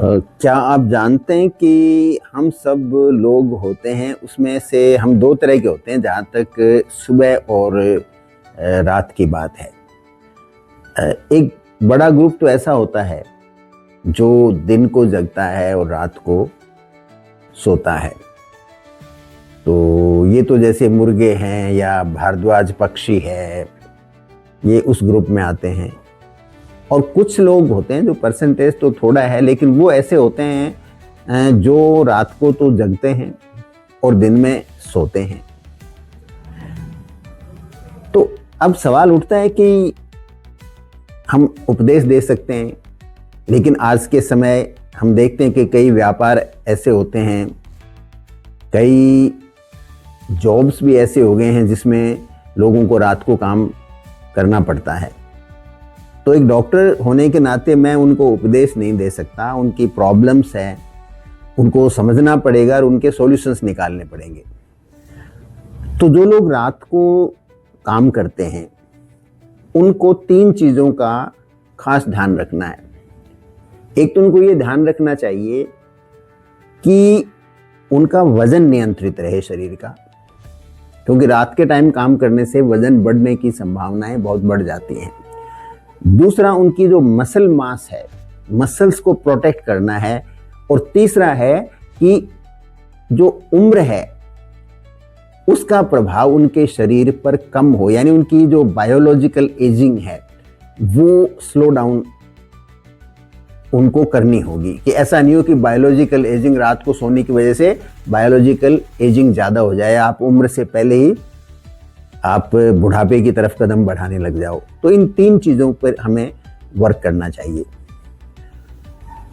क्या आप जानते हैं कि हम सब लोग होते हैं उसमें से हम दो तरह के होते हैं जहाँ तक सुबह और रात की बात है। एक बड़ा ग्रुप तो ऐसा होता है जो दिन को जगता है और रात को सोता है। तो ये तो जैसे मुर्गे हैं या भारद्वाज पक्षी है, ये उस ग्रुप में आते हैं। और कुछ लोग होते हैं जो परसेंटेज तो थोड़ा है, लेकिन वो ऐसे होते हैं जो रात को तो जगते हैं और दिन में सोते हैं। तो अब सवाल उठता है कि हम उपदेश दे सकते हैं, लेकिन आज के समय हम देखते हैं कि कई व्यापार ऐसे होते हैं, कई जॉब्स भी ऐसे हो गए हैं जिसमें लोगों को रात को काम करना पड़ता है। तो एक डॉक्टर होने के नाते मैं उनको उपदेश नहीं दे सकता, उनकी प्रॉब्लम्स हैं, उनको समझना पड़ेगा और उनके सॉल्यूशंस निकालने पड़ेंगे। तो जो लोग रात को काम करते हैं उनको तीन चीज़ों का खास ध्यान रखना है। एक तो उनको ये ध्यान रखना चाहिए कि उनका वजन नियंत्रित रहे शरीर का, क्योंकि रात के टाइम काम करने से वजन बढ़ने की संभावनाएं बहुत बढ़ जाती हैं। दूसरा, उनकी जो मसल मास है, मसल्स को प्रोटेक्ट करना है। और तीसरा है कि जो उम्र है उसका प्रभाव उनके शरीर पर कम हो, यानी उनकी जो बायोलॉजिकल एजिंग है वो स्लो डाउन उनको करनी होगी। कि ऐसा नहीं हो कि बायोलॉजिकल एजिंग रात को सोने की वजह से बायोलॉजिकल एजिंग ज़्यादा हो जाए, आप उम्र से पहले ही आप बुढ़ापे की तरफ कदम बढ़ाने लग जाओ। तो इन तीन चीज़ों पर हमें वर्क करना चाहिए।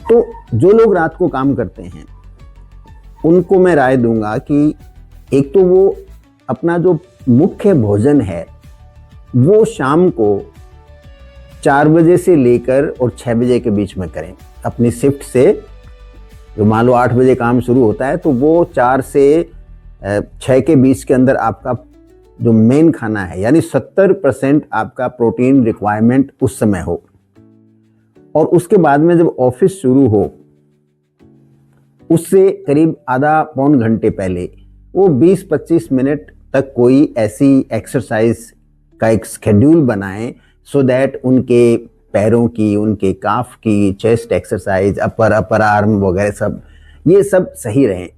तो जो लोग रात को काम करते हैं उनको मैं राय दूंगा कि एक तो वो अपना जो मुख्य भोजन है वो शाम को 4 बजे से लेकर और 6 बजे के बीच में करें। अपनी शिफ्ट से जो मान लो 8 बजे काम शुरू होता है तो वो 4 से 6 के बीच के अंदर आपका जो मेन खाना है, यानी 70% आपका प्रोटीन रिक्वायरमेंट उस समय हो। और उसके बाद में जब ऑफिस शुरू हो उससे करीब आधा पौन घंटे पहले वो 20-25 मिनट तक कोई ऐसी एक्सरसाइज का एक शेड्यूल बनाएं, सो दैट उनके पैरों की, उनके काफ की, चेस्ट एक्सरसाइज, अपर आर्म वगैरह सब ये सब सही रहें।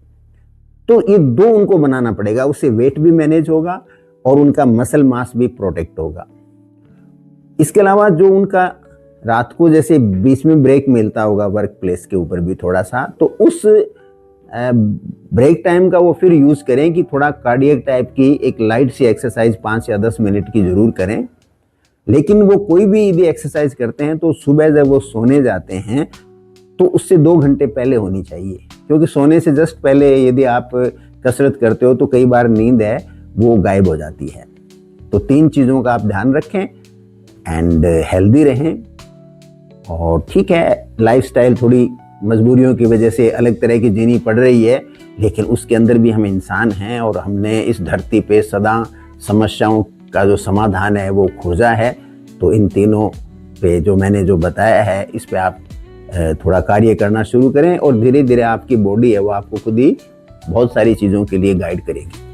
तो ये दो उनको बनाना पड़ेगा, उससे वेट भी मैनेज होगा और उनका मसल मास भी प्रोटेक्ट होगा। इसके अलावा जो उनका रात को जैसे बीच में ब्रेक मिलता होगा वर्क प्लेस के ऊपर भी थोड़ा सा, तो उस ब्रेक टाइम का वो फिर यूज़ करें कि थोड़ा कार्डियक टाइप की एक लाइट सी एक्सरसाइज 5 या 10 मिनट की ज़रूर करें। लेकिन वो कोई भी यदि एक्सरसाइज करते हैं तो सुबह जब वो सोने जाते हैं तो उससे 2 घंटे पहले होनी चाहिए, क्योंकि सोने से जस्ट पहले यदि आप कसरत करते हो तो कई बार नींद है वो गायब हो जाती है। तो 3 चीज़ों का आप ध्यान रखें एंड हेल्दी रहें। और ठीक है, लाइफस्टाइल थोड़ी मजबूरियों की वजह से अलग तरह की जीनी पड़ रही है, लेकिन उसके अंदर भी हम इंसान हैं और हमने इस धरती पे सदा समस्याओं का जो समाधान है वो खोजा है। तो इन तीनों पे जो मैंने जो बताया है इस पे आप थोड़ा कार्य करना शुरू करें और धीरे धीरे आपकी बॉडी है वो आपको खुद ही बहुत सारी चीज़ों के लिए गाइड करेगी।